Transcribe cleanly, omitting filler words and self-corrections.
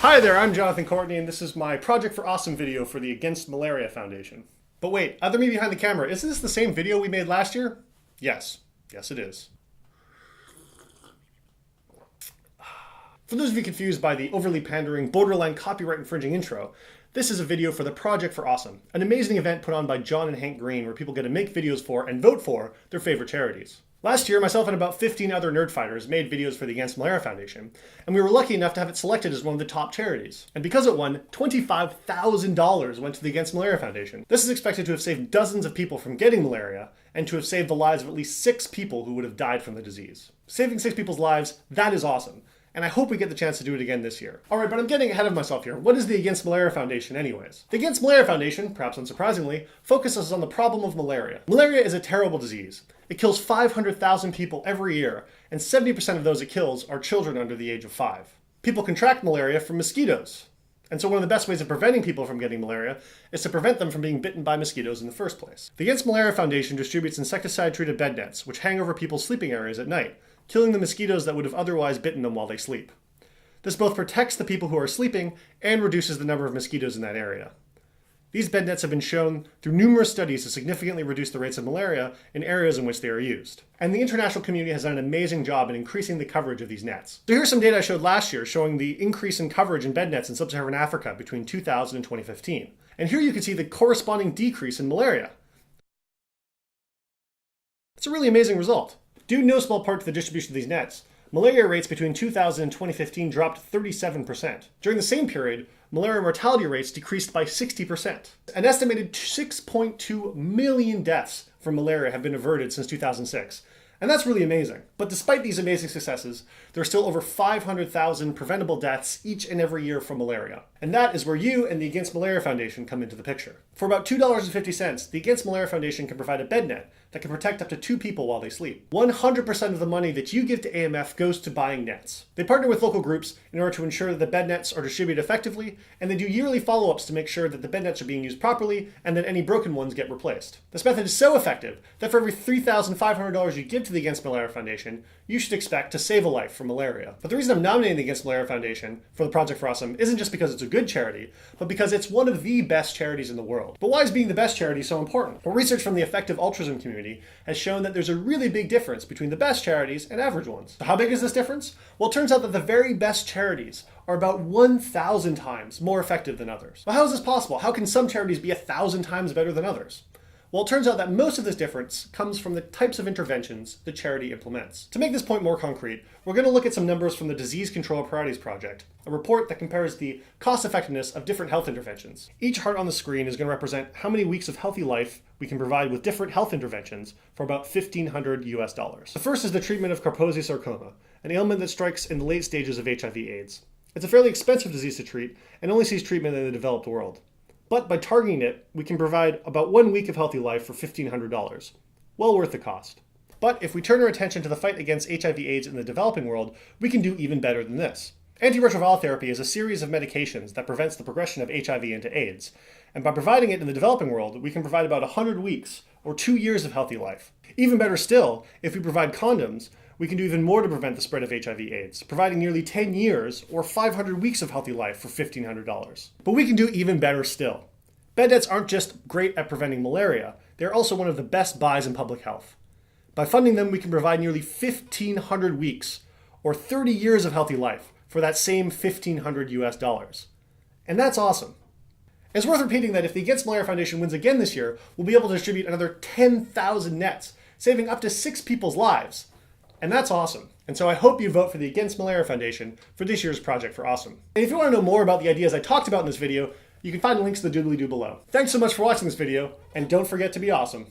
Hi there, I'm Jonathan Courtney, and this is my Project for Awesome video for the Against Malaria Foundation. But wait, other me behind the camera, isn't this the same video we made last year? Yes. Yes, it is. For those of you confused by the overly pandering, borderline copyright infringing intro, this is a video for the Project for Awesome, an amazing event put on by John and Hank Green where people get to make videos for and vote for their favorite charities. Last year, myself and about 15 other nerdfighters made videos for the Against Malaria Foundation, and we were lucky enough to have it selected as one of the top charities. And because it won, $25,000 went to the Against Malaria Foundation. This is expected to have saved dozens of people from getting malaria, and to have saved the lives of at least 6 people who would have died from the disease. Saving 6 people's lives, that is awesome. And I hope we get the chance to do it again this year. Alright, but I'm getting ahead of myself here. What is the Against Malaria Foundation anyways? The Against Malaria Foundation, perhaps unsurprisingly, focuses on the problem of malaria. Malaria is a terrible disease. It kills 500,000 people every year, and 70% of those it kills are children under the age of 5. People contract malaria from mosquitoes. And so one of the best ways of preventing people from getting malaria is to prevent them from being bitten by mosquitoes in the first place. The Against Malaria Foundation distributes insecticide-treated bed nets, which hang over people's sleeping areas at night, killing the mosquitoes that would have otherwise bitten them while they sleep. This both protects the people who are sleeping and reduces the number of mosquitoes in that area. These bed nets have been shown through numerous studies to significantly reduce the rates of malaria in areas in which they are used. And the international community has done an amazing job in increasing the coverage of these nets. So here's some data I showed last year showing the increase in coverage in bed nets in sub-Saharan Africa between 2000 and 2015. And here you can see the corresponding decrease in malaria. It's a really amazing result. Due in no small part to the distribution of these nets, malaria rates between 2000 and 2015 dropped 37%. During the same period, malaria mortality rates decreased by 60%. An estimated 6.2 million deaths from malaria have been averted since 2006. And that's really amazing. But despite these amazing successes, there are still over 500,000 preventable deaths each and every year from malaria. And that is where you and the Against Malaria Foundation come into the picture. For about $2.50, the Against Malaria Foundation can provide a bed net that can protect up to 2 people while they sleep. 100% of the money that you give to AMF goes to buying nets. They partner with local groups in order to ensure that the bed nets are distributed effectively, and they do yearly follow-ups to make sure that the bed nets are being used properly and that any broken ones get replaced. This method is so effective that for every $3,500 you give to the Against Malaria Foundation, you should expect to save a life from malaria. But the reason I'm nominating the Against Malaria Foundation for the Project for Awesome isn't just because it's a good charity, but because it's one of the best charities in the world. But why is being the best charity so important? Well, research from the effective altruism community has shown that there's a really big difference between the best charities and average ones. So how big is this difference? Well, it turns out that the very best charities are about 1,000 times more effective than others. Well, how is this possible? How can some charities be 1,000 times better than others? Well, it turns out that most of this difference comes from the types of interventions the charity implements. To make this point more concrete, we're going to look at some numbers from the Disease Control Priorities Project, a report that compares the cost effectiveness of different health interventions. Each heart on the screen is going to represent how many weeks of healthy life we can provide with different health interventions for about $1,500 US. The first is the treatment of Kaposi sarcoma, an ailment that strikes in the late stages of HIV/AIDS. It's a fairly expensive disease to treat and only sees treatment in the developed world. But by targeting it, we can provide about 1 week of healthy life for $1,500. Well worth the cost. But if we turn our attention to the fight against HIV/AIDS in the developing world, we can do even better than this. Antiretroviral therapy is a series of medications that prevents the progression of HIV into AIDS. And by providing it in the developing world, we can provide about 100 weeks or 2 years of healthy life. Even better still, if we provide condoms, we can do even more to prevent the spread of HIV/AIDS, providing nearly 10 years or 500 weeks of healthy life for $1,500. But we can do even better still. Bed nets aren't just great at preventing malaria, they're also one of the best buys in public health. By funding them, we can provide nearly 1,500 weeks or 30 years of healthy life for that same $1,500 US. And that's awesome. It's worth repeating that if the Against Malaria Foundation wins again this year, we'll be able to distribute another 10,000 nets, saving up to 6 people's lives. And that's awesome. And so I hope you vote for the Against Malaria Foundation for this year's Project for Awesome. And if you want to know more about the ideas I talked about in this video, you can find links to the doobly-doo below. Thanks so much for watching this video, and don't forget to be awesome.